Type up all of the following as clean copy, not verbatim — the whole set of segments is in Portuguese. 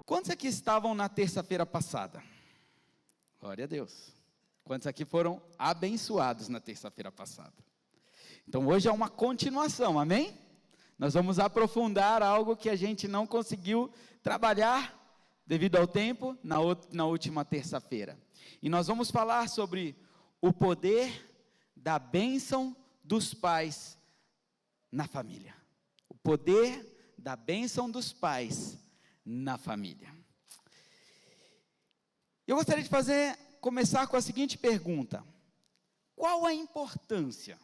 Quantos aqui estavam na terça-feira passada? Glória a Deus. Quantos aqui foram abençoados na terça-feira passada? Então hoje é uma continuação, amém? Nós vamos aprofundar algo que a gente não conseguiu trabalhar devido ao tempo na última terça-feira. E nós vamos falar sobre o poder da bênção dos pais na família. O poder da bênção dos pais na família. Eu gostaria de começar com a seguinte pergunta: qual a importância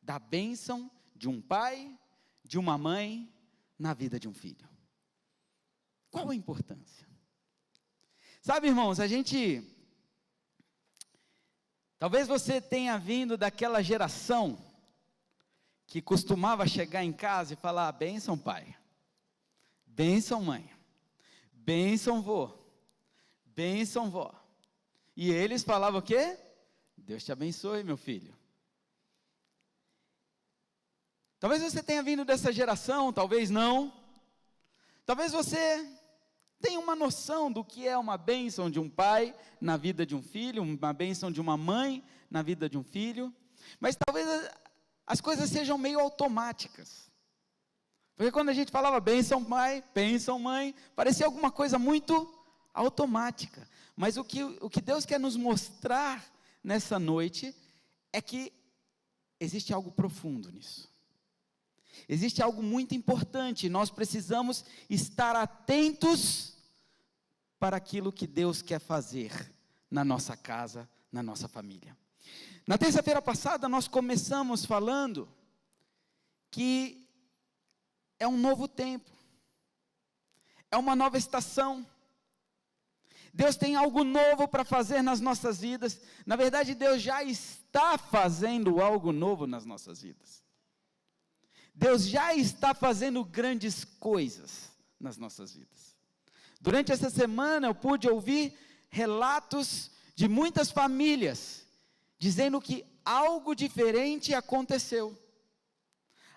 da bênção de um pai, de uma mãe, na vida de um filho? Qual a importância? Sabe, irmãos, talvez você tenha vindo daquela geração que costumava chegar em casa e falar: bênção pai, bênção mãe, bênção vô, bênção vó. E eles falavam o quê? Deus te abençoe, meu filho. Talvez você tenha vindo dessa geração, talvez não. Talvez você tenha uma noção do que é uma bênção de um pai na vida de um filho, uma bênção de uma mãe na vida de um filho. Mas talvez as coisas sejam meio automáticas. Porque quando a gente falava bênção pai, bênção mãe, parecia alguma coisa muito automática. Mas o que Deus quer nos mostrar nessa noite é que existe algo profundo nisso. Existe algo muito importante. Nós precisamos estar atentos para aquilo que Deus quer fazer na nossa casa, na nossa família. Na terça-feira passada nós começamos falando que é um novo tempo, é uma nova estação. Deus tem algo novo para fazer nas nossas vidas. Na verdade, Deus já está fazendo algo novo nas nossas vidas. Deus já está fazendo grandes coisas nas nossas vidas. Durante essa semana eu pude ouvir relatos de muitas famílias dizendo que algo diferente aconteceu.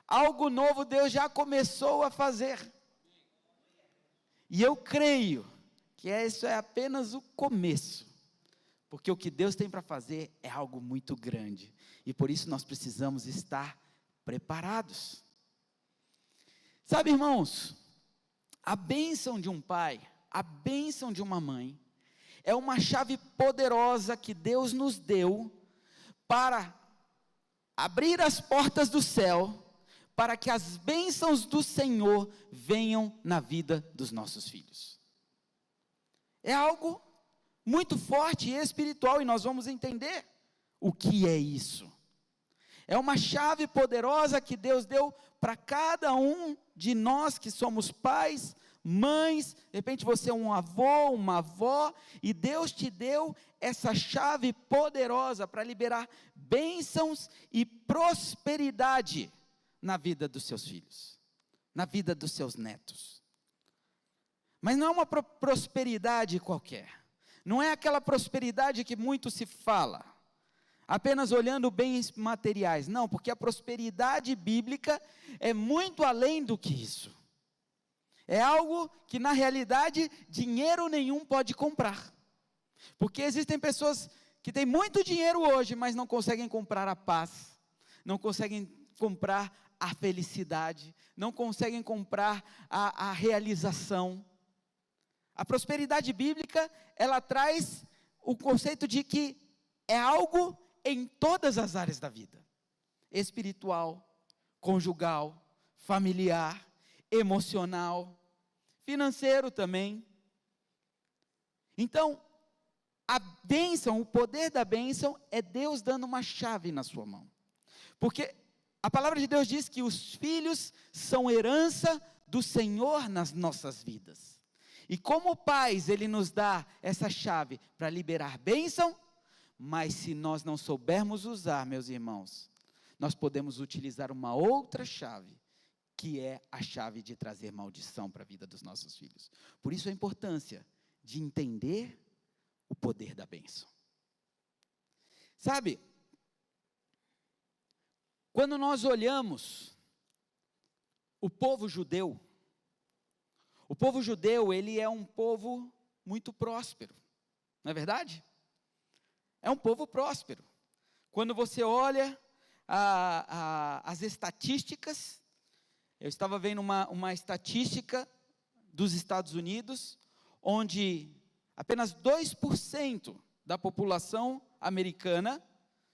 Algo novo Deus já começou a fazer. E eu creio que isso é apenas o começo, porque o que Deus tem para fazer é algo muito grande, e por isso nós precisamos estar preparados. Sabe, irmãos, a bênção de um pai, a bênção de uma mãe, é uma chave poderosa que Deus nos deu para abrir as portas do céu, para que as bênçãos do Senhor venham na vida dos nossos filhos. É algo muito forte e espiritual, e nós vamos entender o que é isso. É uma chave poderosa que Deus deu para cada um de nós que somos pais, mães, de repente você é um avô, uma avó, e Deus te deu essa chave poderosa para liberar bênçãos e prosperidade na vida dos seus filhos, na vida dos seus netos. Mas não é uma prosperidade qualquer, não é aquela prosperidade que muito se fala, apenas olhando bens materiais, não, porque a prosperidade bíblica é muito além do que isso, é algo que na realidade dinheiro nenhum pode comprar, porque existem pessoas que têm muito dinheiro hoje, mas não conseguem comprar a paz, não conseguem comprar a felicidade, não conseguem comprar a realização. A prosperidade bíblica, ela traz o conceito de que é algo em todas as áreas da vida, espiritual, conjugal, familiar, emocional, financeiro também. Então, a bênção, o poder da bênção é Deus dando uma chave na sua mão, porque a palavra de Deus diz que os filhos são herança do Senhor nas nossas vidas. E como pais, Ele nos dá essa chave para liberar bênção, mas se nós não soubermos usar, meus irmãos, nós podemos utilizar uma outra chave, que é a chave de trazer maldição para a vida dos nossos filhos. Por isso a importância de entender o poder da bênção. Sabe, quando nós olhamos o povo judeu, ele é um povo muito próspero, não é verdade? É um povo próspero. Quando você olha as estatísticas, eu estava vendo uma estatística dos Estados Unidos, onde apenas 2% da população americana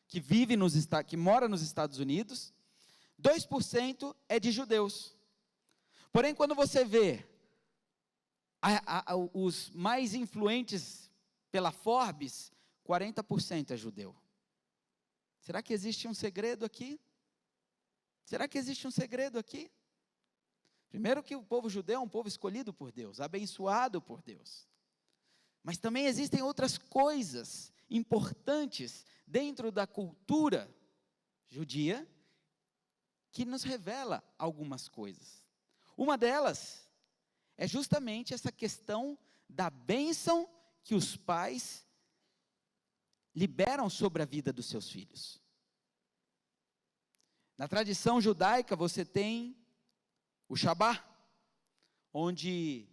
que mora nos Estados Unidos, 2% é de judeus. Porém, quando você vê os mais influentes pela Forbes, 40% é judeu. Será que existe um segredo aqui? Será que existe um segredo aqui? Primeiro que o povo judeu é um povo escolhido por Deus, abençoado por Deus. Mas também existem outras coisas importantes dentro da cultura judia que nos revela algumas coisas. Uma delas é justamente essa questão da bênção que os pais liberam sobre a vida dos seus filhos. Na tradição judaica você tem o Shabá, onde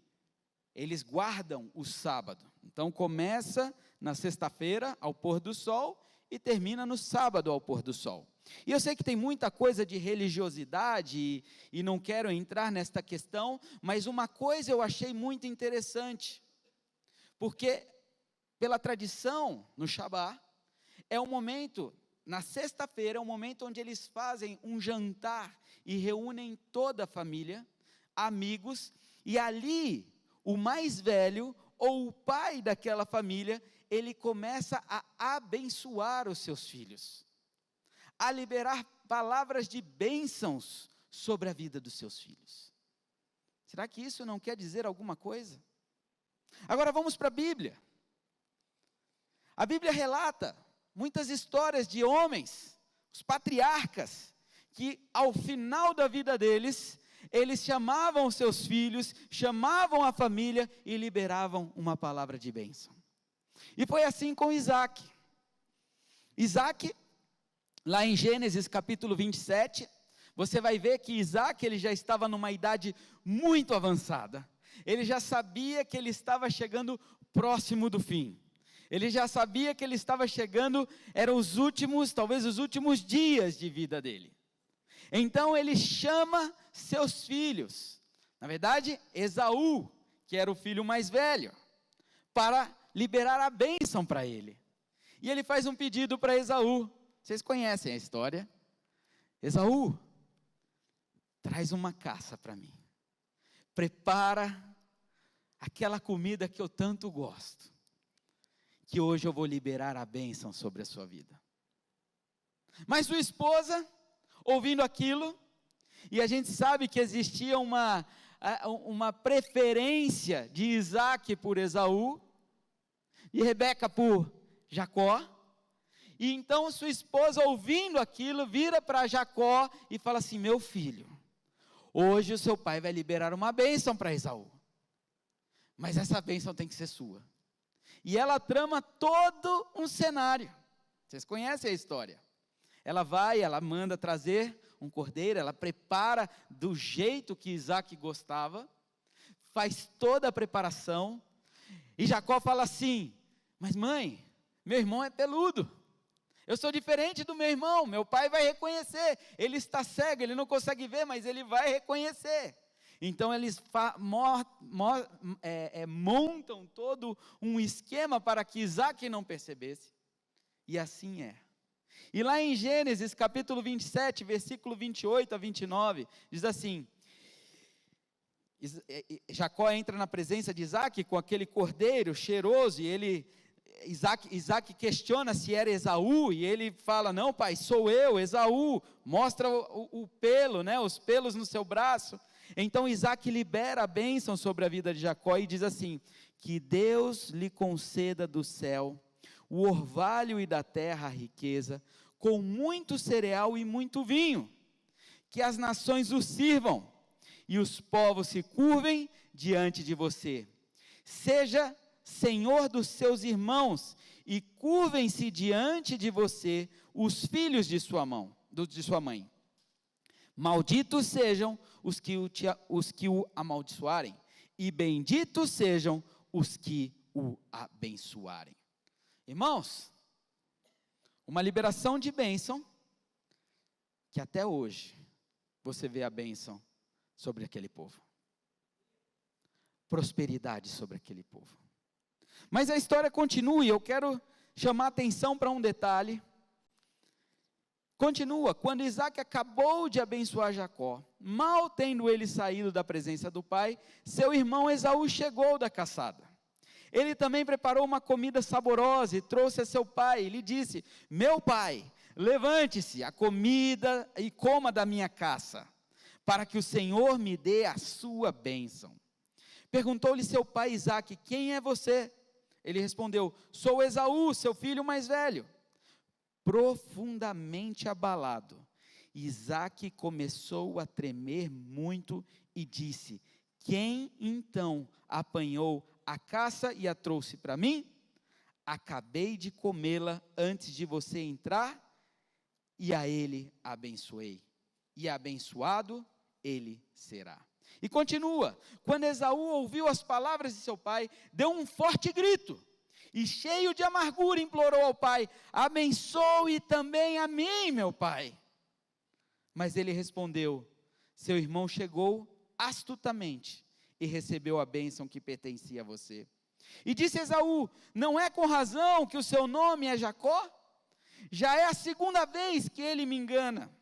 eles guardam o sábado. Então começa na sexta-feira ao pôr do sol e termina no sábado ao pôr do sol. E eu sei que tem muita coisa de religiosidade e não quero entrar nesta questão, mas uma coisa eu achei muito interessante, porque pela tradição no Shabá, é um momento, na sexta-feira, é um momento onde eles fazem um jantar e reúnem toda a família, amigos, e ali o mais velho ou o pai daquela família, ele começa a abençoar os seus filhos, a liberar palavras de bênçãos sobre a vida dos seus filhos. Será que isso não quer dizer alguma coisa? Agora vamos para a Bíblia. A Bíblia relata muitas histórias de homens, os patriarcas, que ao final da vida deles, eles chamavam os seus filhos, chamavam a família e liberavam uma palavra de bênção. E foi assim com Isaac. Isaac, lá em Gênesis capítulo 27, você vai ver que Isaac, ele já estava numa idade muito avançada. Ele já sabia que ele estava chegando próximo do fim. Ele já sabia que ele estava chegando, eram os últimos, talvez os últimos dias de vida dele. Então ele chama seus filhos, na verdade, Esaú, que era o filho mais velho, para liberar a bênção para ele. E ele faz um pedido para Esaú. Vocês conhecem a história? Esaú, traz uma caça para mim. Prepara aquela comida que eu tanto gosto, que hoje eu vou liberar a bênção sobre a sua vida. Mas sua esposa, ouvindo aquilo, e a gente sabe que existia uma preferência de Isaac por Esaú, e Rebeca por Jacó, e então sua esposa, ouvindo aquilo, vira para Jacó e fala assim: meu filho, hoje o seu pai vai liberar uma bênção para Esaú, mas essa bênção tem que ser sua. E ela trama todo um cenário. Vocês conhecem a história? Ela vai, ela manda trazer um cordeiro, ela prepara do jeito que Isaac gostava, faz toda a preparação, e Jacó fala assim: mas mãe, meu irmão é peludo, eu sou diferente do meu irmão, meu pai vai reconhecer, ele está cego, ele não consegue ver, mas ele vai reconhecer. Então eles montam todo um esquema para que Isaac não percebesse, e assim é. E lá em Gênesis capítulo 27, versículo 28 a 29, diz assim: Jacó entra na presença de Isaac com aquele cordeiro cheiroso, e Isaac questiona se era Esaú, e ele fala: não pai, sou eu, Esaú. Mostra o pelo, né, os pelos no seu braço. Então Isaac libera a bênção sobre a vida de Jacó e diz assim: que Deus lhe conceda do céu o orvalho e da terra a riqueza, com muito cereal e muito vinho, que as nações o sirvam, e os povos se curvem diante de você. Seja senhor dos seus irmãos, e curvem-se diante de você os filhos de sua mãe. Malditos sejam os que o amaldiçoarem, e benditos sejam os que o abençoarem. Irmãos, uma liberação de bênção, que até hoje você vê a bênção sobre aquele povo. Prosperidade sobre aquele povo. Mas a história continua, e eu quero chamar a atenção para um detalhe. Continua, quando Isaac acabou de abençoar Jacó, mal tendo ele saído da presença do pai, seu irmão Esaú chegou da caçada. Ele também preparou uma comida saborosa e trouxe a seu pai, e lhe disse: meu pai, levante-se, a comida e coma da minha caça, para que o Senhor me dê a sua bênção. Perguntou-lhe seu pai Isaque: quem é você? Ele respondeu: sou Esaú, seu filho mais velho. Profundamente abalado, Isaque começou a tremer muito e disse: quem então apanhou a caça e a trouxe para mim? Acabei de comê-la antes de você entrar, e a ele abençoei, e abençoado ele será. E continua, quando Esaú ouviu as palavras de seu pai, deu um forte grito, e cheio de amargura implorou ao pai: abençoe também a mim, meu pai. Mas ele respondeu: seu irmão chegou astutamente, e recebeu a bênção que pertencia a você. E disse Esaú: não é com razão que o seu nome é Jacó? Já é a segunda vez que ele me engana.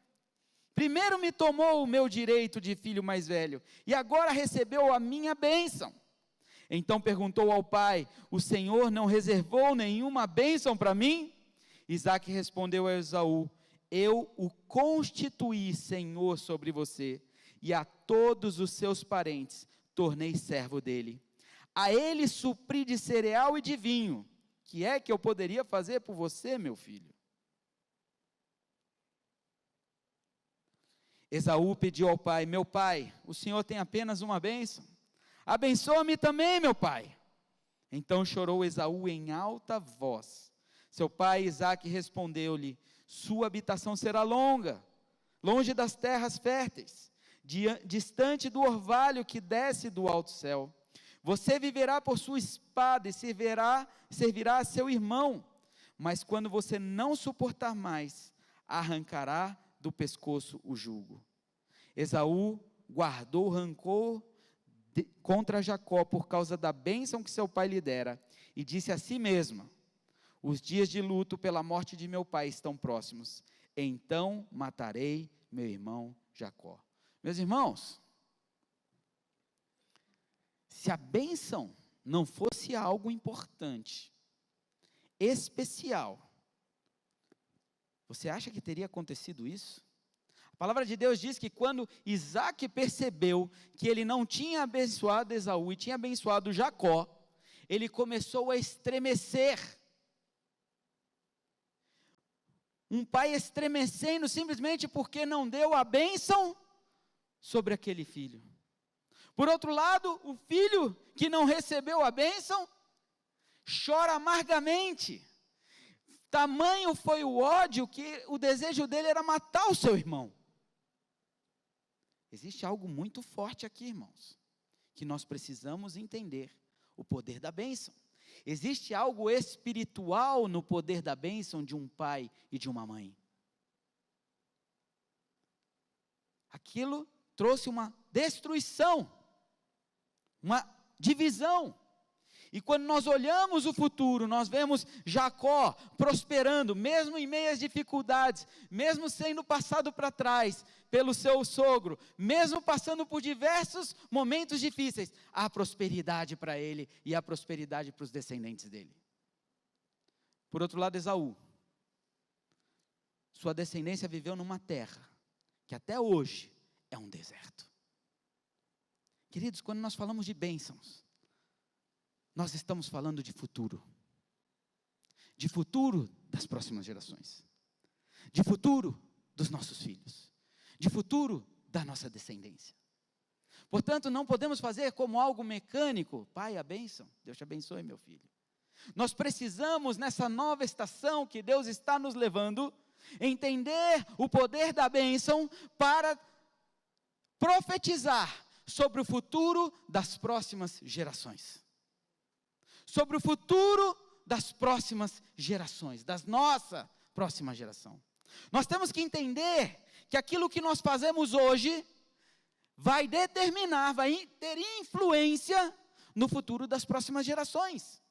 Primeiro me tomou o meu direito de filho mais velho, e agora recebeu a minha bênção. Então perguntou ao pai: o Senhor não reservou nenhuma bênção para mim? Isaque respondeu a Esaú: eu o constituí Senhor sobre você, e a todos os seus parentes tornei servo dele. A ele supri de cereal e de vinho. Que é que eu poderia fazer por você, meu filho? Esaú pediu ao pai: meu pai, o senhor tem apenas uma bênção? Abençoa-me também, meu pai. Então chorou Esaú em alta voz. Seu pai Isaque respondeu-lhe: sua habitação será longa, longe das terras férteis, distante do orvalho que desce do alto céu. Você viverá por sua espada e servirá a seu irmão, mas quando você não suportar mais, arrancará do pescoço o jugo. Esaú guardou rancor contra Jacó por causa da bênção que seu pai lhe dera, e disse a si mesmo: os dias de luto pela morte de meu pai estão próximos, então matarei meu irmão Jacó. Meus irmãos, se a bênção não fosse algo importante, especial, você acha que teria acontecido isso? A palavra de Deus diz que quando Isaque percebeu que ele não tinha abençoado Esaú e tinha abençoado Jacó, ele começou a estremecer. Um pai estremecendo simplesmente porque não deu a bênção sobre aquele filho. Por outro lado, o filho que não recebeu a bênção chora amargamente. Tamanho foi o ódio que o desejo dele era matar o seu irmão. Existe algo muito forte aqui, irmãos, que nós precisamos entender: o poder da bênção. Existe algo espiritual no poder da bênção de um pai e de uma mãe. Aquilo trouxe uma destruição, uma divisão. E quando nós olhamos o futuro, nós vemos Jacó prosperando, mesmo em meio às dificuldades, mesmo sendo passado para trás pelo seu sogro, mesmo passando por diversos momentos difíceis, há prosperidade para ele e há prosperidade para os descendentes dele. Por outro lado, Esaú, sua descendência viveu numa terra que até hoje é um deserto. Queridos, quando nós falamos de bênçãos, nós estamos falando de futuro das próximas gerações, de futuro dos nossos filhos, de futuro da nossa descendência. Portanto, não podemos fazer como algo mecânico: pai, a bênção, Deus te abençoe, meu filho. Nós precisamos, nessa nova estação que Deus está nos levando, entender o poder da bênção para profetizar sobre o futuro das próximas gerações. Sobre o futuro das próximas gerações, da nossa próxima geração. Nós temos que entender que aquilo que nós fazemos hoje vai determinar, vai ter influência no futuro das próximas gerações.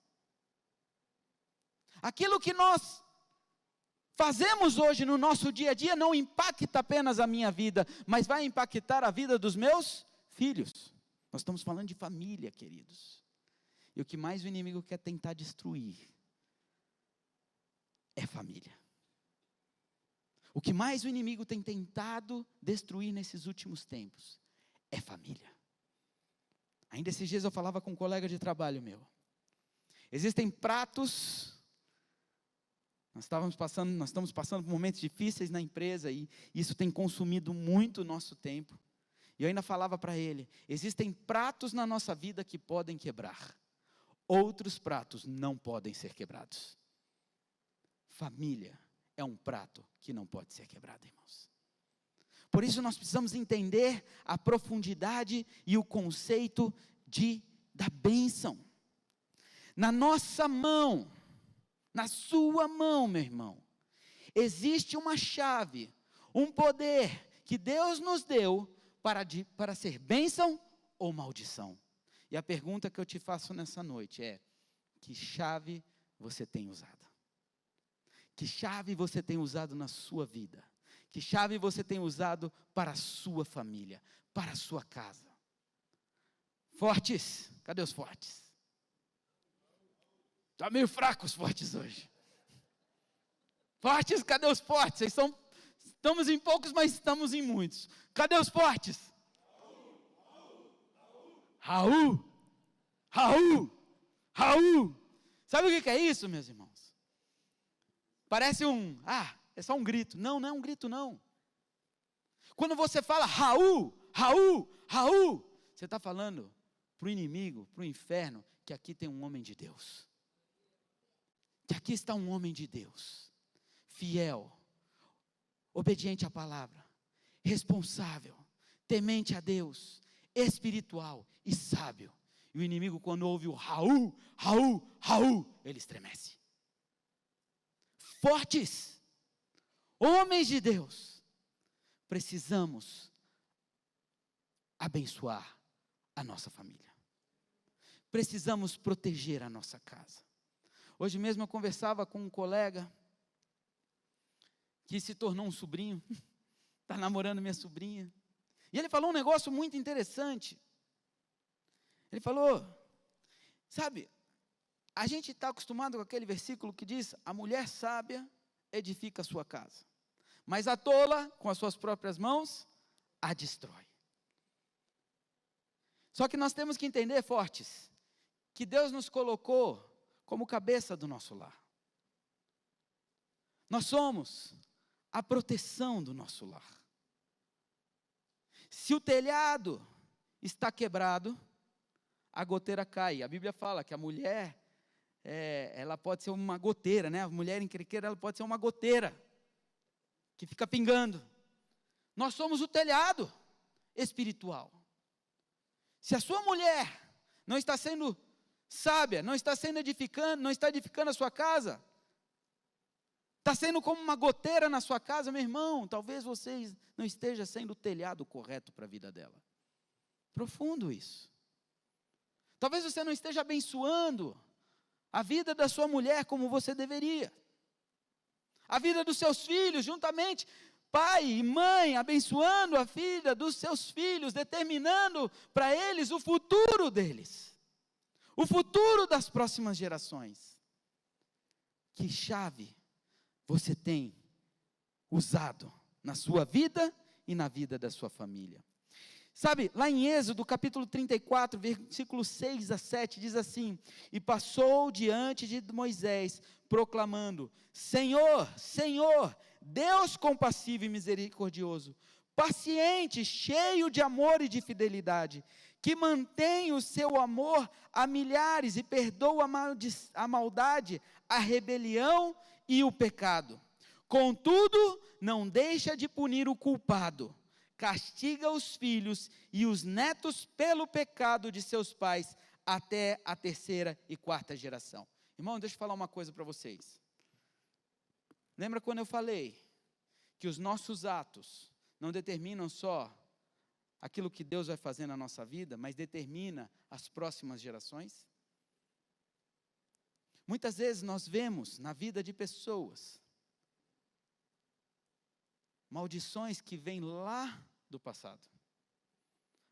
Aquilo que nós fazemos hoje no nosso dia a dia não impacta apenas a minha vida, mas vai impactar a vida dos meus filhos. Nós estamos falando de família, queridos. E o que mais o inimigo quer tentar destruir é família. O que mais o inimigo tem tentado destruir nesses últimos tempos é família. Ainda esses dias eu falava com um colega de trabalho meu. Existem pratos. Nós estamos passando por momentos difíceis na empresa e isso tem consumido muito o nosso tempo. E eu ainda falava para ele, existem pratos na nossa vida que podem quebrar. Outros pratos não podem ser quebrados. Família é um prato que não pode ser quebrado, irmãos. Por isso nós precisamos entender a profundidade e o conceito da bênção. Na nossa mão, na sua mão, meu irmão, existe uma chave, um poder que Deus nos deu para ser bênção ou maldição. E a pergunta que eu te faço nessa noite é: que chave você tem usado? Que chave você tem usado na sua vida? Que chave você tem usado para a sua família, para a sua casa? Fortes, cadê os fortes? Está meio fracos os fortes hoje. Fortes, cadê os fortes? Estamos em poucos, mas estamos em muitos. Cadê os fortes? Raul. Sabe o que é isso, meus irmãos? Parece é só um grito. Não, não é um grito não. Quando você fala Raul, você está falando para o inimigo, para o inferno, que aqui tem um homem de Deus. Que aqui está um homem de Deus, fiel, obediente à palavra, responsável, temente a Deus, espiritual e sábio. E o inimigo, quando ouve o Raul, ele estremece. Fortes, homens de Deus, precisamos abençoar a nossa família. Precisamos proteger a nossa casa. Hoje mesmo eu conversava com um colega que se tornou um sobrinho, está namorando minha sobrinha, e ele falou um negócio muito interessante. Ele falou, sabe, a gente está acostumado com aquele versículo que diz, a mulher sábia edifica a sua casa, mas a tola, com as suas próprias mãos, a destrói. Só que nós temos que entender, fortes, que Deus nos colocou como cabeça do nosso lar. Nós somos a proteção do nosso lar. Se o telhado está quebrado, a goteira cai. A Bíblia fala que a mulher, ela pode ser uma goteira, né? A mulher encrenqueira, ela pode ser uma goteira, que fica pingando. Nós somos o telhado espiritual. Se a sua mulher não está sendo sábia, não está sendo edificando, não está edificando a sua casa, está sendo como uma goteira na sua casa, meu irmão, talvez você não esteja sendo o telhado correto para a vida dela. Profundo isso. Talvez você não esteja abençoando a vida da sua mulher como você deveria. A vida dos seus filhos, juntamente, pai e mãe, abençoando a vida dos seus filhos, determinando para eles o futuro deles. O futuro das próximas gerações. Que chave você tem usado na sua vida e na vida da sua família? Sabe, lá em Êxodo, capítulo 34, versículos 6 a 7, diz assim, e passou diante de Moisés, proclamando, Senhor, Senhor, Deus compassivo e misericordioso, paciente, cheio de amor e de fidelidade, que mantém o seu amor a milhares e perdoa a maldade, a rebelião e o pecado. Contudo, não deixa de punir o culpado, castiga os filhos e os netos pelo pecado de seus pais, até a 3ª e 4ª geração. Irmão, deixa eu falar uma coisa para vocês. Lembra quando eu falei que os nossos atos não determinam só aquilo que Deus vai fazer na nossa vida, mas determina as próximas gerações? Muitas vezes nós vemos na vida de pessoas maldições que vêm lá do passado.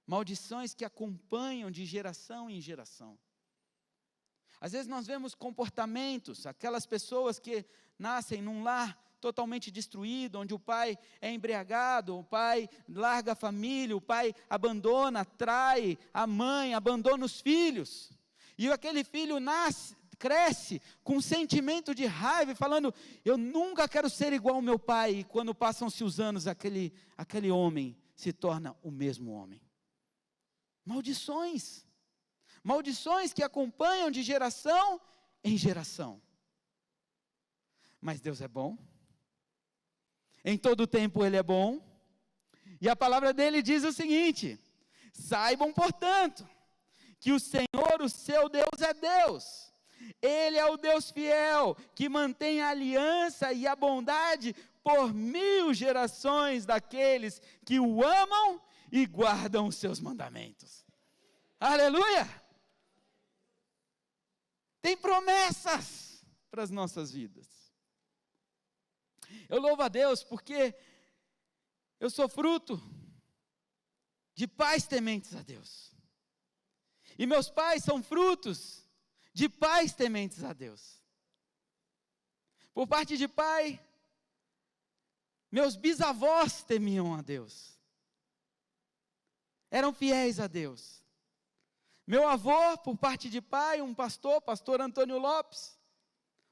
Maldições que acompanham de geração em geração. Às vezes nós vemos comportamentos, aquelas pessoas que nascem num lar totalmente destruído, onde o pai é embriagado, o pai larga a família, o pai abandona, trai a mãe, abandona os filhos. E aquele filho cresce com um sentimento de raiva, falando, eu nunca quero ser igual ao meu pai. E quando passam-se os anos, aquele homem se torna o mesmo homem. Maldições. Maldições que acompanham de geração em geração. Mas Deus é bom. Em todo tempo Ele é bom. E a palavra dele diz o seguinte: saibam, portanto, que o Senhor, o seu Deus, é Deus. Ele é o Deus fiel, que mantém a aliança e a bondade por 1000 gerações daqueles que o amam e guardam os seus mandamentos. Aleluia! Tem promessas para as nossas vidas. Eu louvo a Deus porque eu sou fruto de pais tementes a Deus. E meus pais são frutos de pais tementes a Deus. Por parte de pai, meus bisavós temiam a Deus. Eram fiéis a Deus. Meu avô, por parte de pai, um pastor Antônio Lopes,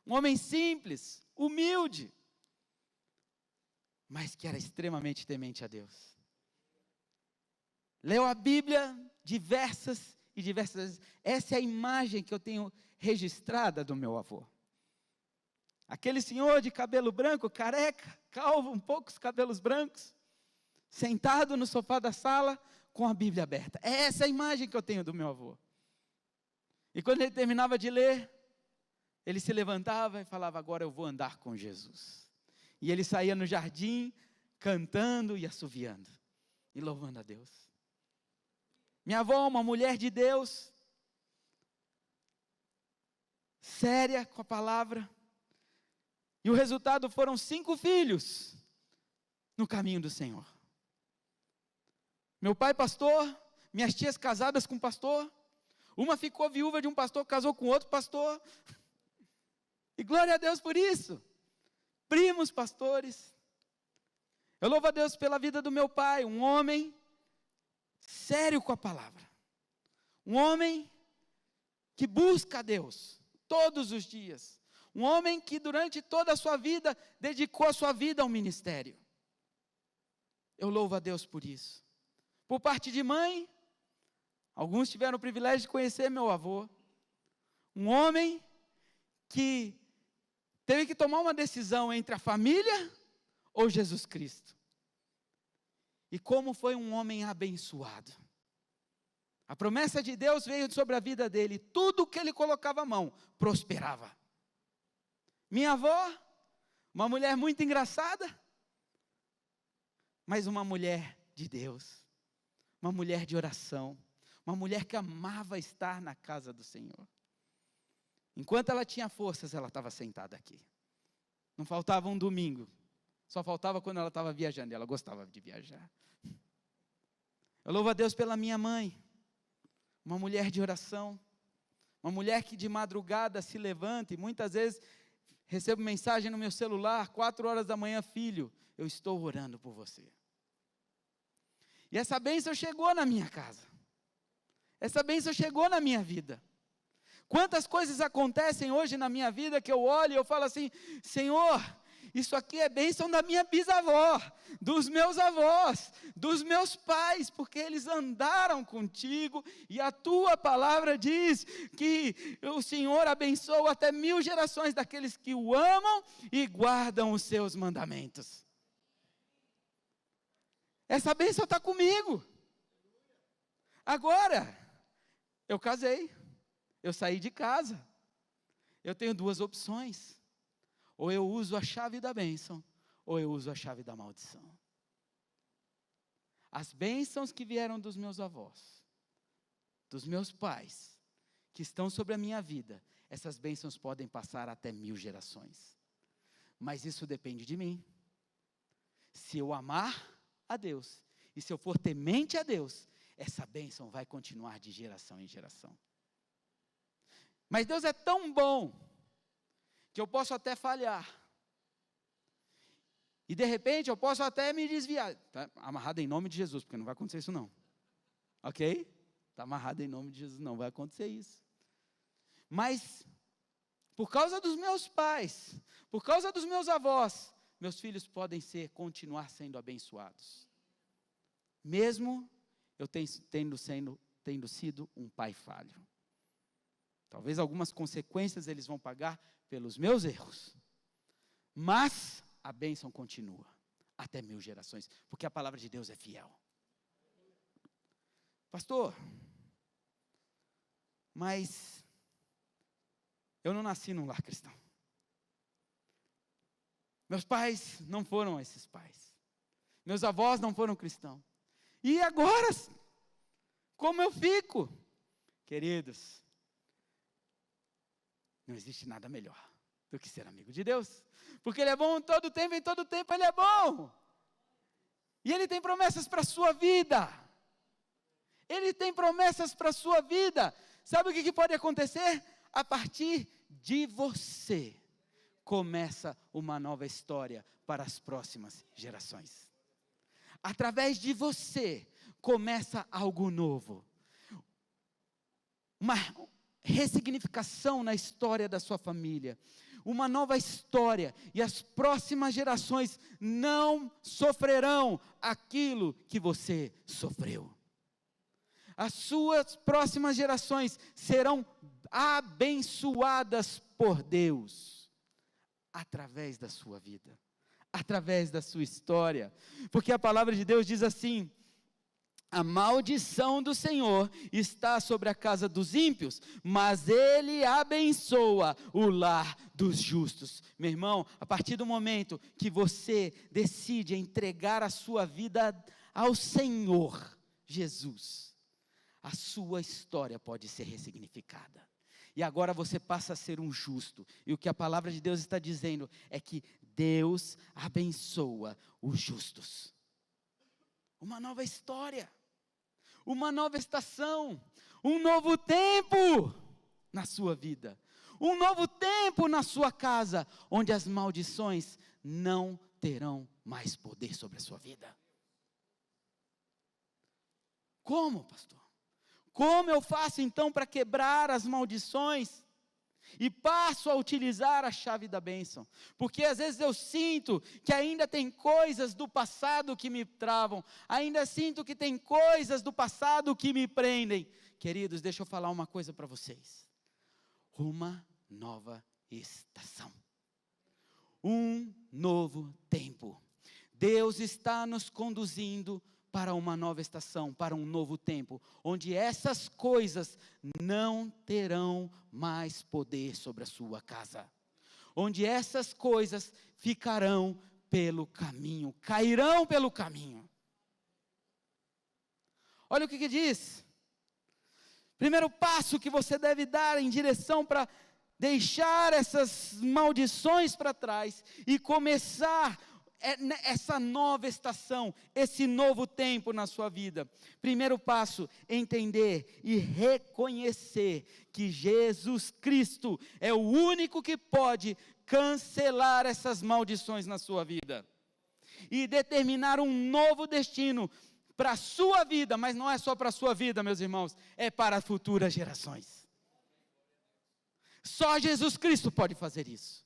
um homem simples, humilde, mas que era extremamente temente a Deus. Leu a Bíblia diversas vezes. Essa é a imagem que eu tenho registrada do meu avô. Aquele senhor de cabelo branco, careca, calvo, poucos cabelos brancos, sentado no sofá da sala, com a Bíblia aberta. É essa a imagem que eu tenho do meu avô. E quando ele terminava de ler, ele se levantava e falava, agora eu vou andar com Jesus. E ele saía no jardim, cantando e assoviando, e louvando a Deus. Minha avó, uma mulher de Deus, séria com a palavra, e o resultado foram 5 filhos no caminho do Senhor. Meu pai pastor, minhas tias casadas com pastor, uma ficou viúva de um pastor, casou com outro pastor, e glória a Deus por isso. Primos pastores. Eu louvo a Deus pela vida do meu pai, um homem sério com a palavra, um homem que busca a Deus todos os dias, um homem que durante toda a sua vida dedicou a sua vida ao ministério. Eu louvo a Deus por isso. Por parte de mãe, alguns tiveram o privilégio de conhecer meu avô, um homem que teve que tomar uma decisão entre a família ou Jesus Cristo. E como foi um homem abençoado. A promessa de Deus veio sobre a vida dele, tudo que ele colocava a mão, prosperava. Minha avó, uma mulher muito engraçada, mas uma mulher de Deus, uma mulher de oração, uma mulher que amava estar na casa do Senhor. Enquanto ela tinha forças, ela estava sentada aqui. Não faltava um domingo, só faltava quando ela estava viajando, e ela gostava de viajar. Eu louvo a Deus pela minha mãe, uma mulher de oração, uma mulher que de madrugada se levanta, e muitas vezes recebo mensagem no meu celular, 4 horas da manhã, filho, eu estou orando por você. E essa bênção chegou na minha casa, essa bênção chegou na minha vida. Quantas coisas acontecem hoje na minha vida que eu olho e eu falo assim, Senhor, isso aqui é bênção da minha bisavó, dos meus avós, dos meus pais, porque eles andaram contigo, e a tua palavra diz que o Senhor abençoa até 1000 gerações daqueles que o amam e guardam os seus mandamentos. Essa bênção está comigo. Agora, eu casei, eu saí de casa, eu tenho duas opções: ou eu uso a chave da bênção, ou eu uso a chave da maldição. As bênçãos que vieram dos meus avós, dos meus pais, que estão sobre a minha vida, essas bênçãos podem passar até 1000 gerações. Mas isso depende de mim. Se eu amar a Deus, e se eu for temente a Deus, essa bênção vai continuar de geração em geração. Mas Deus é tão bom, que eu posso até falhar. E de repente eu posso até me desviar. Está amarrado em nome de Jesus, porque não vai acontecer isso não. Ok? Está amarrado em nome de Jesus, não vai acontecer isso. Mas, por causa dos meus pais, por causa dos meus avós, meus filhos podem continuar sendo abençoados. Mesmo eu tendo sido um pai falho. Talvez algumas consequências eles vão pagar pelos meus erros. Mas a bênção continua até 1000 gerações, porque a palavra de Deus é fiel. Pastor, mas eu não nasci num lar cristão. Meus pais não foram esses pais. Meus avós não foram cristãos. E agora, como eu fico? Queridos, não existe nada melhor do que ser amigo de Deus. Porque Ele é bom todo tempo, em todo tempo Ele é bom. E Ele tem promessas para a sua vida. Ele tem promessas para a sua vida. Sabe o que pode acontecer? A partir de você, começa uma nova história para as próximas gerações. Através de você, começa algo novo. Uma ressignificação na história da sua família. Uma nova história. E as próximas gerações não sofrerão aquilo que você sofreu. As suas próximas gerações serão abençoadas por Deus. Através da sua vida. Através da sua história. Porque a palavra de Deus diz assim: a maldição do Senhor está sobre a casa dos ímpios, mas Ele abençoa o lar dos justos. Meu irmão, a partir do momento que você decide entregar a sua vida ao Senhor Jesus, a sua história pode ser ressignificada. E agora você passa a ser um justo. E o que a palavra de Deus está dizendo é que Deus abençoa os justos. Uma nova história. Uma nova estação, um novo tempo na sua vida, um novo tempo na sua casa, onde as maldições não terão mais poder sobre a sua vida. Como, pastor? Como eu faço então para quebrar as maldições? E passo a utilizar a chave da bênção, porque às vezes eu sinto que ainda tem coisas do passado que me travam, ainda sinto que tem coisas do passado que me prendem. Queridos, deixa eu falar uma coisa para vocês. Uma nova estação, um novo tempo. Deus está nos conduzindo para uma nova estação, para um novo tempo, onde essas coisas não terão mais poder sobre a sua casa, onde essas coisas ficarão pelo caminho, cairão pelo caminho. Olha o que diz. Primeiro passo que você deve dar em direção para deixar essas maldições para trás e começar essa nova estação, esse novo tempo na sua vida. Primeiro passo, entender e reconhecer que Jesus Cristo é o único que pode cancelar essas maldições na sua vida e determinar um novo destino para a sua vida, mas não é só para a sua vida, meus irmãos, é para futuras gerações. Só Jesus Cristo pode fazer isso.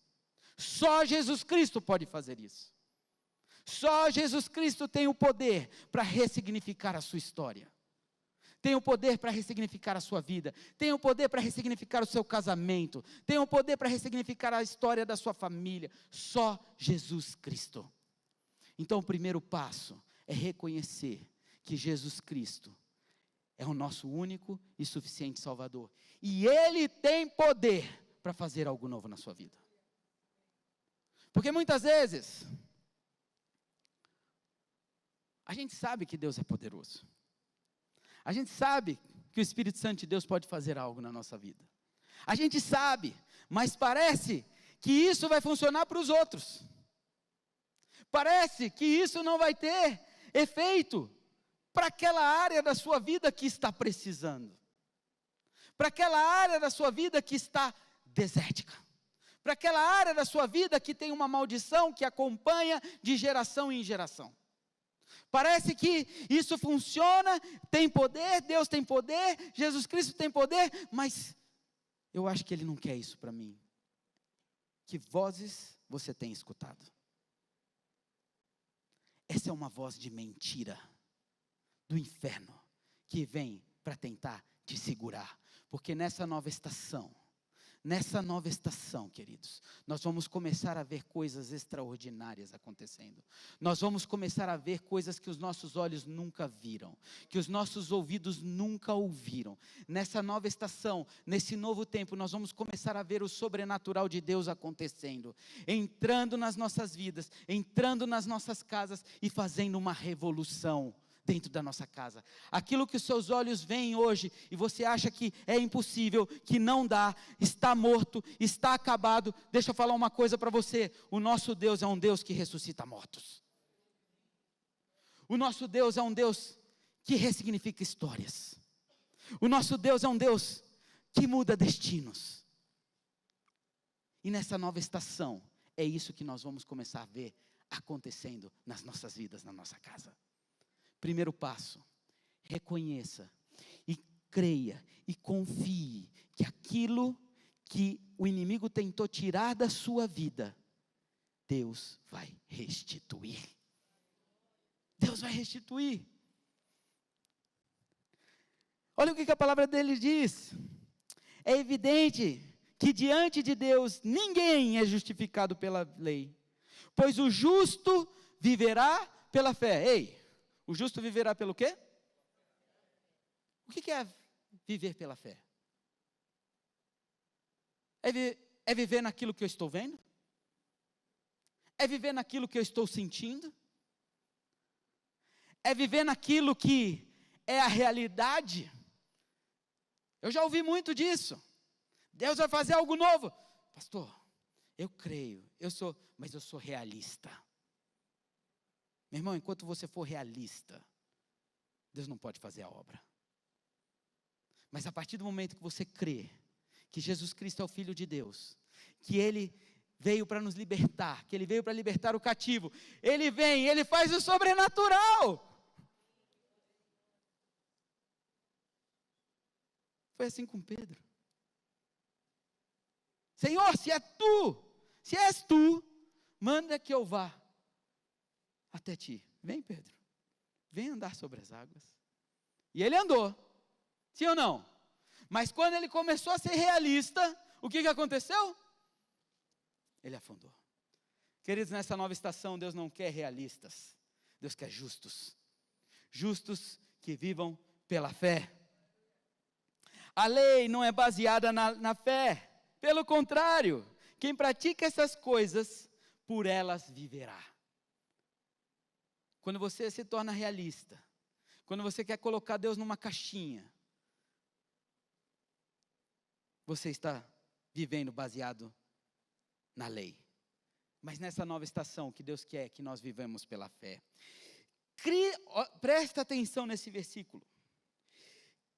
Só Jesus Cristo pode fazer isso. Só Jesus Cristo tem o poder para ressignificar a sua história. Tem o poder para ressignificar a sua vida. Tem o poder para ressignificar o seu casamento. Tem o poder para ressignificar a história da sua família. Só Jesus Cristo. Então o primeiro passo é reconhecer que Jesus Cristo é o nosso único e suficiente Salvador. E Ele tem poder para fazer algo novo na sua vida. Porque muitas vezes, a gente sabe que Deus é poderoso. A gente sabe que o Espírito Santo de Deus pode fazer algo na nossa vida. A gente sabe, mas parece que isso vai funcionar para os outros. Parece que isso não vai ter efeito para aquela área da sua vida que está precisando. Para aquela área da sua vida que está desértica. Para aquela área da sua vida que tem uma maldição que acompanha de geração em geração. Parece que isso funciona, tem poder, Deus tem poder, Jesus Cristo tem poder, mas eu acho que Ele não quer isso para mim. Que vozes você tem escutado? Essa é uma voz de mentira, do inferno, que vem para tentar te segurar. Porque nessa nova estação, queridos, nós vamos começar a ver coisas extraordinárias acontecendo. Nós vamos começar a ver coisas que os nossos olhos nunca viram, que os nossos ouvidos nunca ouviram. Nessa nova estação, nesse novo tempo, nós vamos começar a ver o sobrenatural de Deus acontecendo, entrando nas nossas vidas, entrando nas nossas casas e fazendo uma revolução dentro da nossa casa. Aquilo que os seus olhos veem hoje e você acha que é impossível, que não dá, está morto, está acabado. Deixa eu falar uma coisa para você: o nosso Deus é um Deus que ressuscita mortos. O nosso Deus é um Deus que ressignifica histórias. O nosso Deus é um Deus que muda destinos. E nessa nova estação, é isso que nós vamos começar a ver acontecendo nas nossas vidas, na nossa casa. Primeiro passo: reconheça e creia e confie que aquilo que o inimigo tentou tirar da sua vida, Deus vai restituir. Deus vai restituir. Olha o que a palavra dele diz. É evidente que diante de Deus ninguém é justificado pela lei, pois o justo viverá pela fé. Ei, o justo viverá pelo quê? O que é viver pela fé? É viver naquilo que eu estou vendo? É viver naquilo que eu estou sentindo? É viver naquilo que é a realidade? Eu já ouvi muito disso. Deus vai fazer algo novo. Pastor, eu creio, mas eu sou realista. Meu irmão, enquanto você for realista, Deus não pode fazer a obra. Mas a partir do momento que você crê que Jesus Cristo é o Filho de Deus, que Ele veio para nos libertar, que Ele veio para libertar o cativo, Ele vem, Ele faz o sobrenatural. Foi assim com Pedro. Senhor, se és tu, manda que eu vá até ti. Vem, Pedro, vem andar sobre as águas. E ele andou, sim ou não? Mas quando ele começou a ser realista, o que aconteceu? Ele afundou. Queridos, nessa nova estação, Deus não quer realistas, Deus quer justos. Justos que vivam pela fé. A lei não é baseada na fé, pelo contrário, quem pratica essas coisas, por elas viverá. Quando você se torna realista, quando você quer colocar Deus numa caixinha, você está vivendo baseado na lei. Mas nessa nova estação, que Deus quer que nós vivamos pela fé. Presta atenção nesse versículo.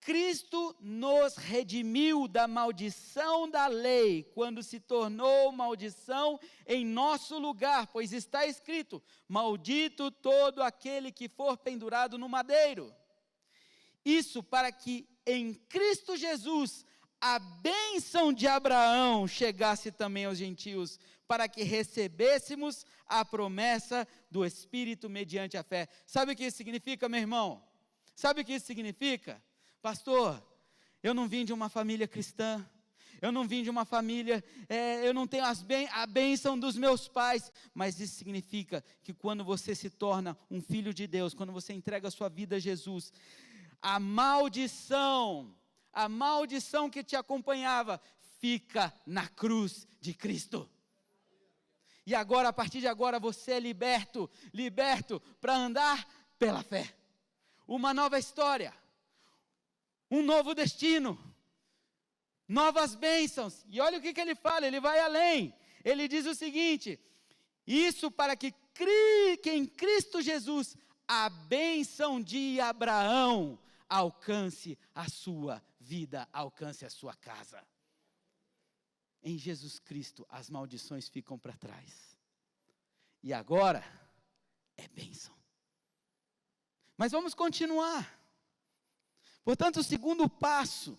Cristo nos redimiu da maldição da lei, quando se tornou maldição em nosso lugar, pois está escrito: maldito todo aquele que for pendurado no madeiro. Isso para que em Cristo Jesus a bênção de Abraão chegasse também aos gentios, para que recebêssemos a promessa do Espírito mediante a fé. Sabe o que isso significa, meu irmão? Sabe o que isso significa? Pastor, eu não vim de uma família cristã, eu não vim de uma família, eu não tenho a bênção dos meus pais, mas isso significa que quando você se torna um filho de Deus, quando você entrega a sua vida a Jesus, a maldição que te acompanhava, fica na cruz de Cristo. E agora, a partir de agora, você é liberto para andar pela fé. Uma nova história, um novo destino, novas bênçãos. E olha o que ele fala, ele vai além. Ele diz o seguinte: isso para que em Cristo Jesus a bênção de Abraão alcance a sua vida, alcance a sua casa. Em Jesus Cristo as maldições ficam para trás. E agora é bênção. Mas vamos continuar. Portanto, o segundo passo,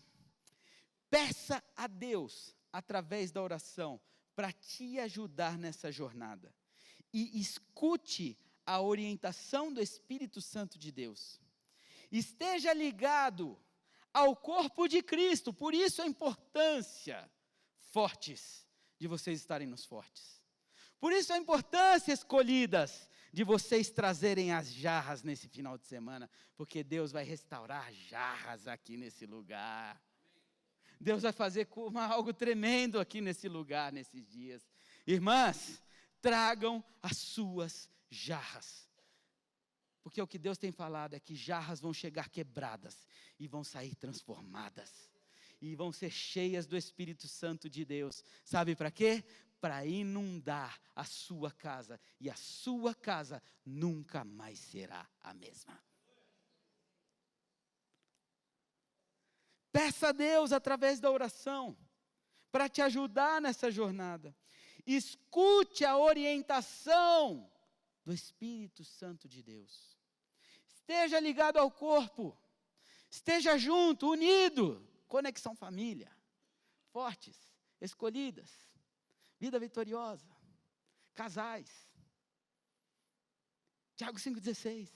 peça a Deus, através da oração, para te ajudar nessa jornada. E escute a orientação do Espírito Santo de Deus. Esteja ligado ao corpo de Cristo, por isso a importância, fortes, de vocês estarem nos fortes. Por isso a importância, escolhidas, de vocês trazerem as jarras nesse final de semana, porque Deus vai restaurar jarras aqui nesse lugar. Deus vai fazer algo tremendo aqui nesse lugar, nesses dias. Irmãs, tragam as suas jarras. Porque o que Deus tem falado é que jarras vão chegar quebradas e vão sair transformadas. E vão ser cheias do Espírito Santo de Deus. Sabe para quê? Para inundar a sua casa. E a sua casa nunca mais será a mesma. Peça a Deus através da oração para te ajudar nessa jornada. Escute a orientação do Espírito Santo de Deus. Esteja ligado ao corpo. Esteja junto, unido. Conexão família. Fortes, escolhidas. Vida vitoriosa. Casais. Tiago 5,16.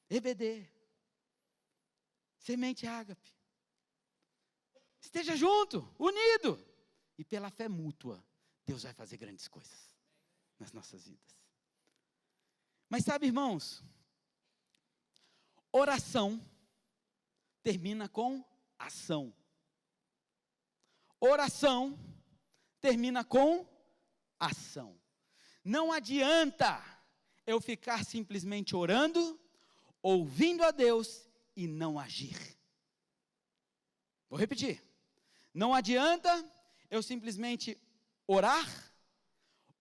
EBD. Semente ágape. Esteja junto, unido. E pela fé mútua, Deus vai fazer grandes coisas nas nossas vidas. Mas sabe, irmãos, oração termina com ação. Oração termina com ação. Não adianta eu ficar simplesmente orando, ouvindo a Deus e não agir. Vou repetir. Não adianta eu simplesmente orar,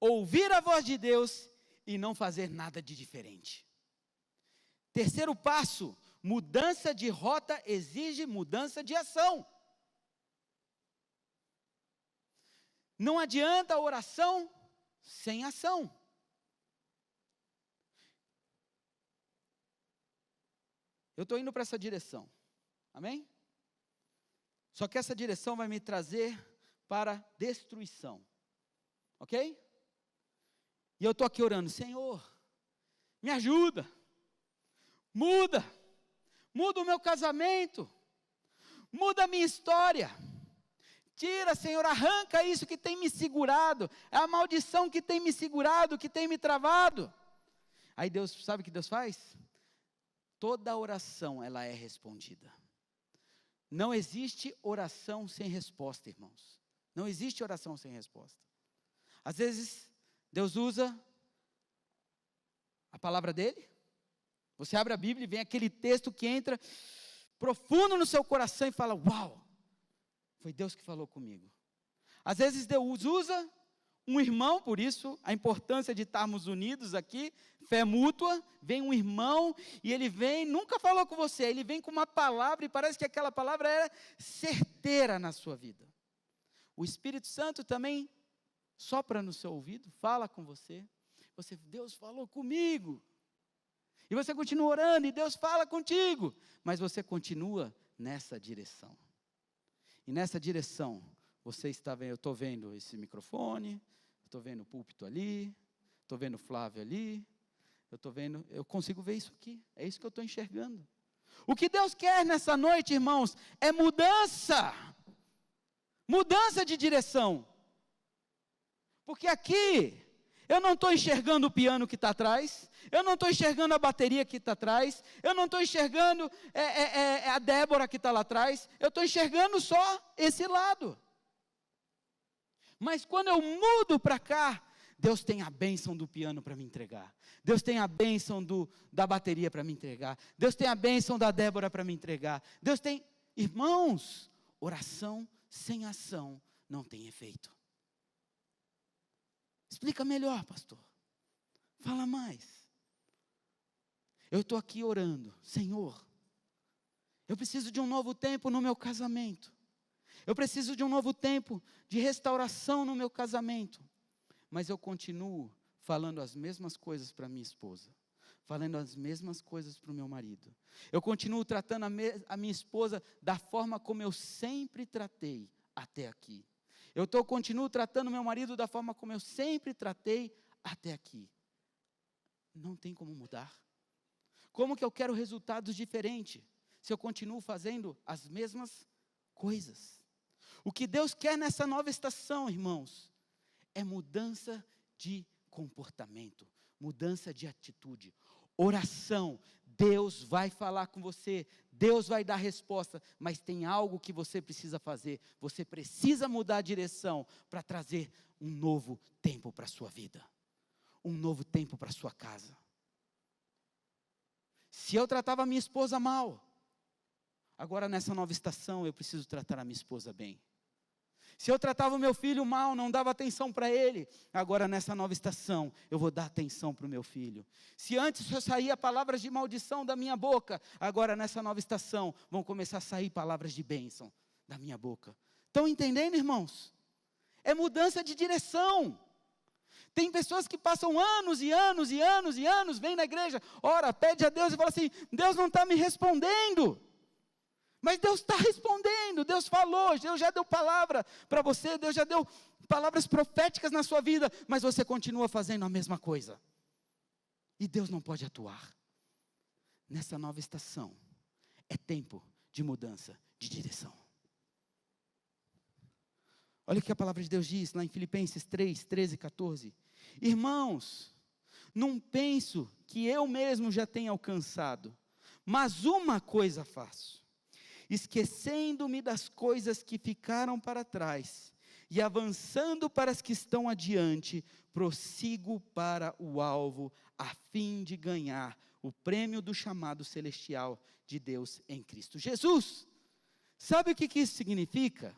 ouvir a voz de Deus e não fazer nada de diferente. Terceiro passo, mudança de rota exige mudança de ação. Não adianta a oração sem ação. Eu estou indo para essa direção, amém? Só que essa direção vai me trazer para destruição, ok? E eu estou aqui orando, Senhor, me ajuda, muda o meu casamento, muda a minha história, tira, Senhor, arranca isso que tem me segurado, é a maldição que tem me segurado, que tem me travado. Aí Deus, sabe o que Deus faz? Toda oração, ela é respondida. Não existe oração sem resposta, irmãos. Não existe oração sem resposta. Às vezes, Deus usa a palavra dele. Você abre a Bíblia e vem aquele texto que entra profundo no seu coração e fala, uau, foi Deus que falou comigo. Às vezes Deus usa um irmão, por isso a importância de estarmos unidos aqui, fé mútua, vem um irmão e ele vem, nunca falou com você, ele vem com uma palavra e parece que aquela palavra era certeira na sua vida. O Espírito Santo também sopra no seu ouvido, fala com você, Deus falou comigo. E você continua orando e Deus fala contigo, mas você continua nessa direção. E nessa direção, você está vendo, eu estou vendo esse microfone, estou vendo o púlpito ali, estou vendo o Flávio ali, eu consigo ver isso aqui, é isso que eu estou enxergando. O que Deus quer nessa noite, irmãos, é mudança. Mudança de direção. Porque aqui, eu não estou enxergando o piano que está atrás, eu não estou enxergando a bateria que está atrás, eu não estou enxergando a Débora que está lá atrás, eu estou enxergando só esse lado. Mas quando eu mudo para cá, Deus tem a bênção do piano para me entregar, Deus tem a bênção da bateria para me entregar, Deus tem a bênção da Débora para me entregar, Deus tem, irmãos, oração sem ação não tem efeito. Explica melhor, pastor. Fala mais. Eu estou aqui orando, Senhor, eu preciso de um novo tempo no meu casamento. Eu preciso de um novo tempo de restauração no meu casamento. Mas eu continuo falando as mesmas coisas para minha esposa. Falando as mesmas coisas para o meu marido. Eu continuo tratando a minha esposa da forma como eu sempre tratei até aqui. Eu continuo tratando meu marido da forma como eu sempre tratei até aqui. Não tem como mudar. Como que eu quero resultados diferentes se eu continuo fazendo as mesmas coisas? O que Deus quer nessa nova estação, irmãos, é mudança de comportamento, mudança de atitude, oração. Deus vai falar com você, Deus vai dar resposta, mas tem algo que você precisa fazer. Você precisa mudar a direção para trazer um novo tempo para a sua vida, um novo tempo para a sua casa. Se eu tratava a minha esposa mal, agora nessa nova estação eu preciso tratar a minha esposa bem. Se eu tratava o meu filho mal, não dava atenção para ele, agora nessa nova estação, eu vou dar atenção para o meu filho. Se antes só saía palavras de maldição da minha boca, agora nessa nova estação, vão começar a sair palavras de bênção da minha boca. Estão entendendo, irmãos? É mudança de direção. Tem pessoas que passam anos e anos e anos e anos, vêm na igreja, ora, pede a Deus e fala assim, Deus não está me respondendo. Mas Deus está respondendo, Deus falou, Deus já deu palavra para você, Deus já deu palavras proféticas na sua vida, mas você continua fazendo a mesma coisa. E Deus não pode atuar. Nessa nova estação, é tempo de mudança de direção. Olha o que a palavra de Deus diz lá em Filipenses 3, 13 e 14. Irmãos, não penso que eu mesmo já tenha alcançado, mas uma coisa faço. Esquecendo-me das coisas que ficaram para trás, e avançando para as que estão adiante, prossigo para o alvo, a fim de ganhar o prêmio do chamado celestial de Deus em Cristo Jesus. Sabe o que isso significa?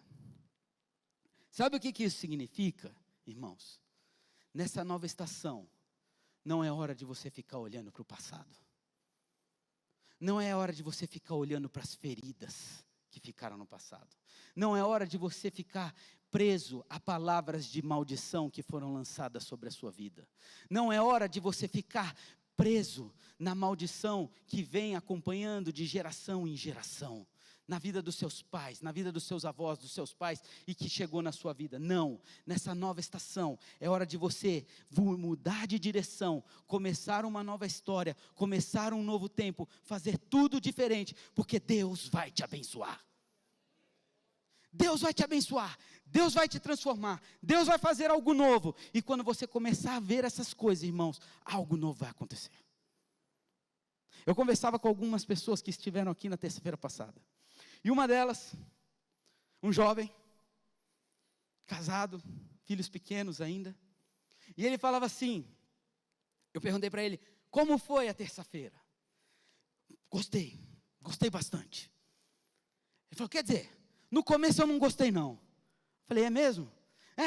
Sabe o que isso significa, irmãos? Nessa nova estação, não é hora de você ficar olhando para o passado. Não é hora de você ficar olhando para as feridas que ficaram no passado. Não é hora de você ficar preso a palavras de maldição que foram lançadas sobre a sua vida. Não é hora de você ficar preso na maldição que vem acompanhando de geração em geração. Na vida dos seus pais, na vida dos seus avós, dos seus pais, e que chegou na sua vida. Não, nessa nova estação, é hora de você mudar de direção, começar uma nova história, começar um novo tempo, fazer tudo diferente, porque Deus vai te abençoar. Deus vai te abençoar, Deus vai te transformar, Deus vai fazer algo novo, e quando você começar a ver essas coisas, irmãos, algo novo vai acontecer. Eu conversava com algumas pessoas que estiveram aqui na terça-feira passada, e uma delas, um jovem, casado, filhos pequenos ainda, e ele falava assim, eu perguntei para ele, como foi a terça-feira? Gostei bastante. Ele falou, quer dizer, no começo eu não gostei não. Eu falei, é mesmo?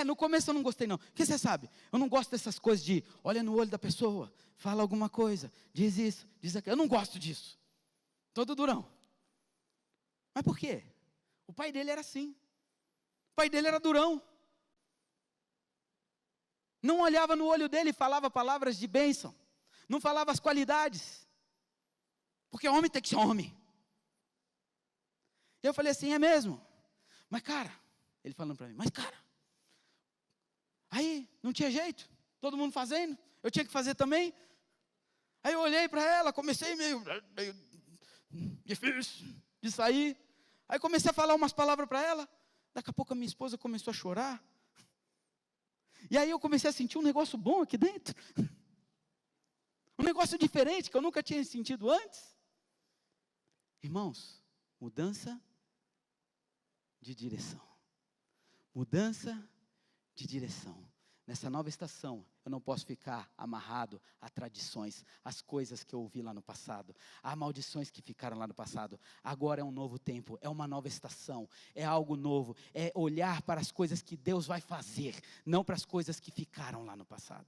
No começo eu não gostei não, porque você sabe, eu não gosto dessas coisas de, olha no olho da pessoa, fala alguma coisa, diz isso, diz aquilo, eu não gosto disso, todo durão. Mas por quê? O pai dele era assim, o pai dele era durão, não olhava no olho dele e falava palavras de bênção, não falava as qualidades, porque homem tem que ser homem. Eu falei assim, é mesmo? Mas cara, ele falando para mim, mas cara, aí não tinha jeito, todo mundo fazendo, eu tinha que fazer também. Aí eu olhei para ela, comecei meio difícil de sair. Aí comecei a falar umas palavras para ela. Daqui a pouco a minha esposa começou a chorar. E aí eu comecei a sentir um negócio bom aqui dentro. Um negócio diferente que eu nunca tinha sentido antes. Irmãos, mudança de direção. Mudança de direção. Nessa nova estação, eu não posso ficar amarrado a tradições, às coisas que eu ouvi lá no passado, a maldições que ficaram lá no passado. Agora é um novo tempo, é uma nova estação, é algo novo, é olhar para as coisas que Deus vai fazer, não para as coisas que ficaram lá no passado.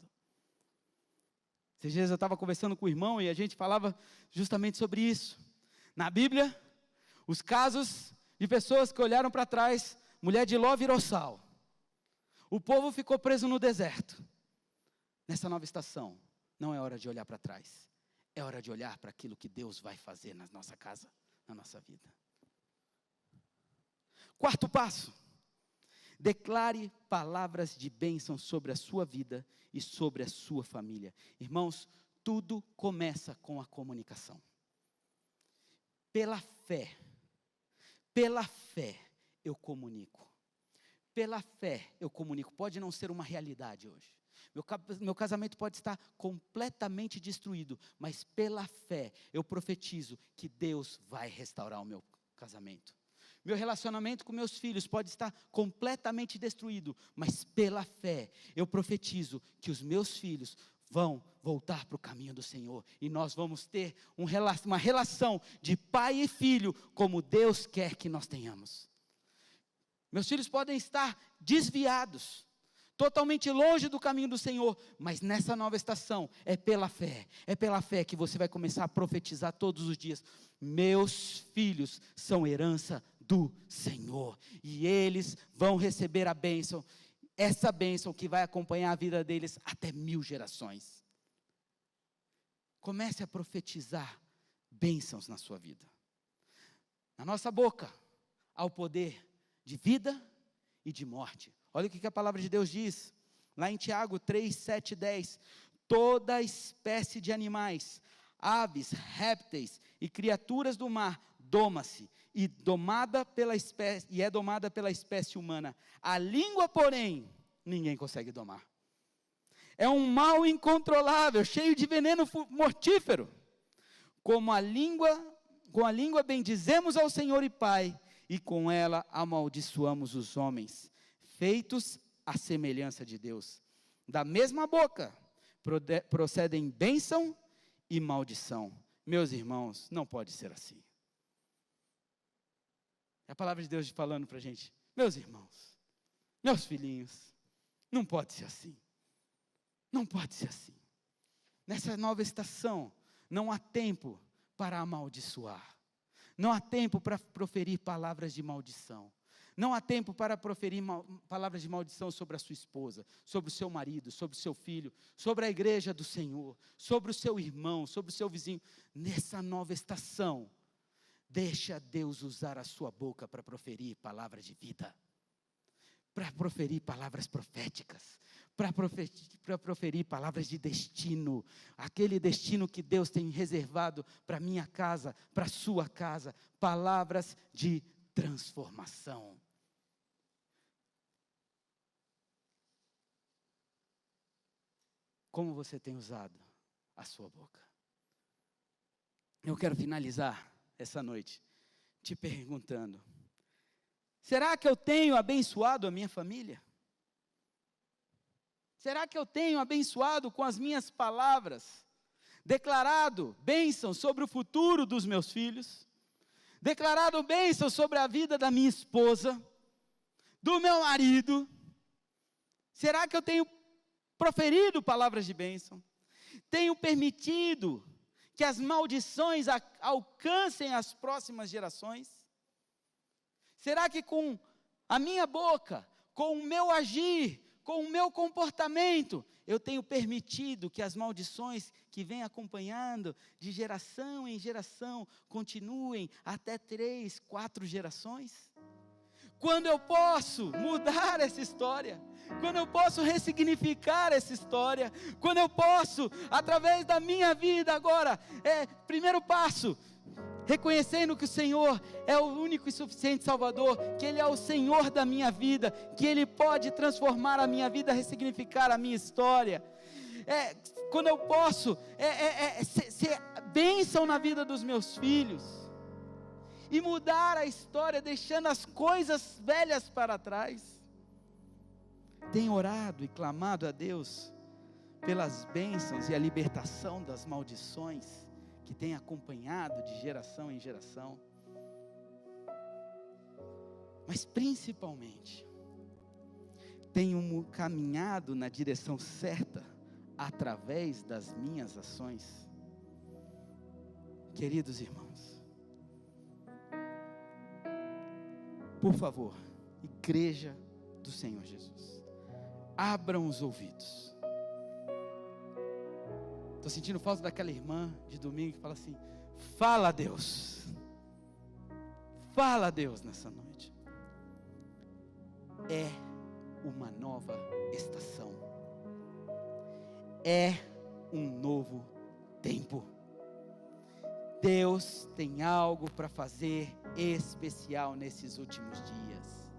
Esses dias eu estava conversando com o irmão e a gente falava justamente sobre isso. Na Bíblia, os casos de pessoas que olharam para trás, mulher de Ló virou sal. O povo ficou preso no deserto. Nessa nova estação, não é hora de olhar para trás. É hora de olhar para aquilo que Deus vai fazer na nossa casa, na nossa vida. Quarto passo. Declare palavras de bênção sobre a sua vida e sobre a sua família. Irmãos, tudo começa com a comunicação. Pela fé eu comunico. Pela fé eu comunico. Pode não ser uma realidade hoje. Meu casamento pode estar completamente destruído, mas pela fé eu profetizo que Deus vai restaurar o meu casamento. Meu relacionamento com meus filhos pode estar completamente destruído, mas pela fé eu profetizo que os meus filhos vão voltar para o caminho do Senhor, e nós vamos ter uma relação de pai e filho, como Deus quer que nós tenhamos. Meus filhos podem estar desviados, totalmente longe do caminho do Senhor, mas nessa nova estação, é pela fé que você vai começar a profetizar todos os dias. Meus filhos são herança do Senhor, e eles vão receber a bênção, essa bênção que vai acompanhar a vida deles até 1000 gerações. Comece a profetizar bênçãos na sua vida. Na nossa boca, há o poder de vida e de morte. Olha o que a palavra de Deus diz, lá em Tiago 3, 7 e 10. Toda espécie de animais, aves, répteis e criaturas do mar, doma-se, e é domada pela espécie humana. A língua, porém, ninguém consegue domar. É um mal incontrolável, cheio de veneno mortífero. Com a língua bendizemos ao Senhor e Pai, e com ela amaldiçoamos os homens, feitos à semelhança de Deus. Da mesma boca procedem bênção e maldição. Meus irmãos, não pode ser assim. É a palavra de Deus falando para a gente. Meus irmãos, meus filhinhos, não pode ser assim. Não pode ser assim. Nessa nova estação, não há tempo para amaldiçoar. Não há tempo para proferir palavras de maldição. Não há tempo para proferir palavras de maldição sobre a sua esposa, sobre o seu marido, sobre o seu filho, sobre a igreja do Senhor, sobre o seu irmão, sobre o seu vizinho. Nessa nova estação, deixa Deus usar a sua boca para proferir palavras de vida, para proferir palavras proféticas, para proferir palavras de destino, aquele destino que Deus tem reservado para minha casa, para a sua casa, palavras de transformação. Como você tem usado a sua boca? Eu quero finalizar essa noite te perguntando: será que eu tenho abençoado a minha família? Será que eu tenho abençoado com as minhas palavras, declarado bênção sobre o futuro dos meus filhos, declarado bênção sobre a vida da minha esposa, do meu marido? Será que eu tenho proferido palavras de bênção? Tenho permitido que as maldições alcancem as próximas gerações? Será que com a minha boca, com o meu agir, com o meu comportamento, eu tenho permitido que as maldições que vêm acompanhando de geração em geração continuem até 3, 4 gerações? Quando eu posso mudar essa história, quando eu posso ressignificar essa história, quando eu posso, através da minha vida agora, primeiro passo, reconhecendo que o Senhor é o único e suficiente Salvador, que Ele é o Senhor da minha vida, que Ele pode transformar a minha vida, ressignificar a minha história. Quando eu posso ser bênção na vida dos meus filhos, e mudar a história, deixando as coisas velhas para trás. Tenho orado e clamado a Deus pelas bênçãos e a libertação das maldições que tem acompanhado de geração em geração. Mas principalmente, tenho caminhado na direção certa através das minhas ações. Queridos irmãos, por favor, igreja do Senhor Jesus, abram os ouvidos. Estou sentindo falta daquela irmã de domingo que fala assim: fala a Deus, fala a Deus nessa noite. É uma nova estação, é um novo tempo. Deus tem algo para fazer especial nesses últimos dias.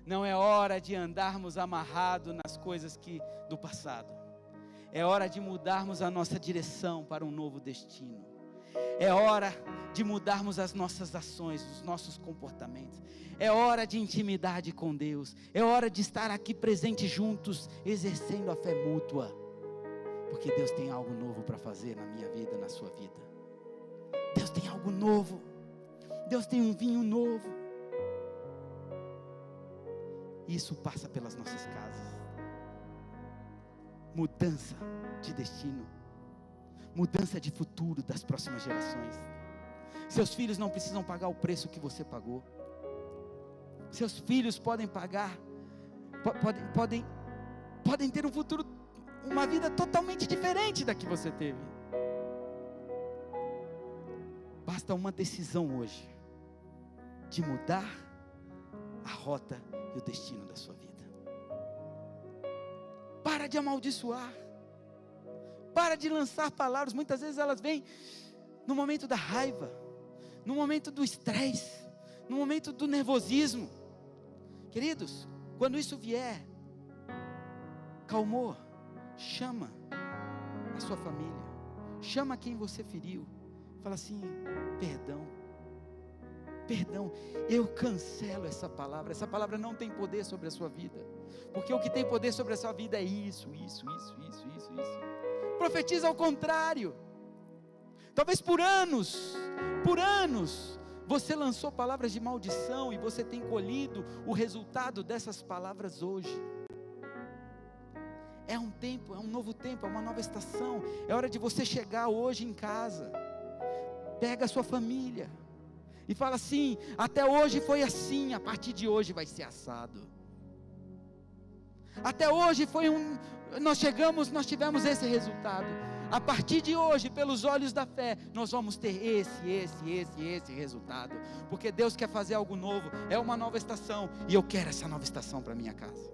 Não é hora de andarmos amarrados nas coisas do passado. É hora de mudarmos a nossa direção para um novo destino. É hora de mudarmos as nossas ações, os nossos comportamentos. É hora de intimidade com Deus. É hora de estar aqui presentes juntos, exercendo a fé mútua. Porque Deus tem algo novo para fazer na minha vida, na sua vida. Deus tem algo novo. Deus tem um vinho novo. Isso passa pelas nossas casas. Mudança de destino. Mudança de futuro das próximas gerações. Seus filhos não precisam pagar o preço que você pagou. Seus filhos podem pagar, podem ter um futuro, uma vida totalmente diferente da que você teve. Basta uma decisão hoje de mudar a rota e o destino da sua vida. Para de amaldiçoar. Para de lançar palavras. Muitas vezes elas vêm no momento da raiva, no momento do estresse, no momento do nervosismo. Queridos, quando isso vier, calmou, chama a sua família, chama quem você feriu, fala assim: perdão, eu cancelo essa palavra não tem poder sobre a sua vida, porque o que tem poder sobre a sua vida é isso. Profetiza ao contrário. Talvez por anos, você lançou palavras de maldição e você tem colhido o resultado dessas palavras hoje. É um tempo, é um novo tempo, é uma nova estação. É hora de você chegar hoje em casa, pega a sua família e fala assim: até hoje foi assim, a partir de hoje vai ser assado. Até hoje nós tivemos esse resultado. A partir de hoje, pelos olhos da fé, nós vamos ter esse resultado. Porque Deus quer fazer algo novo, é uma nova estação, e eu quero essa nova estação para minha casa.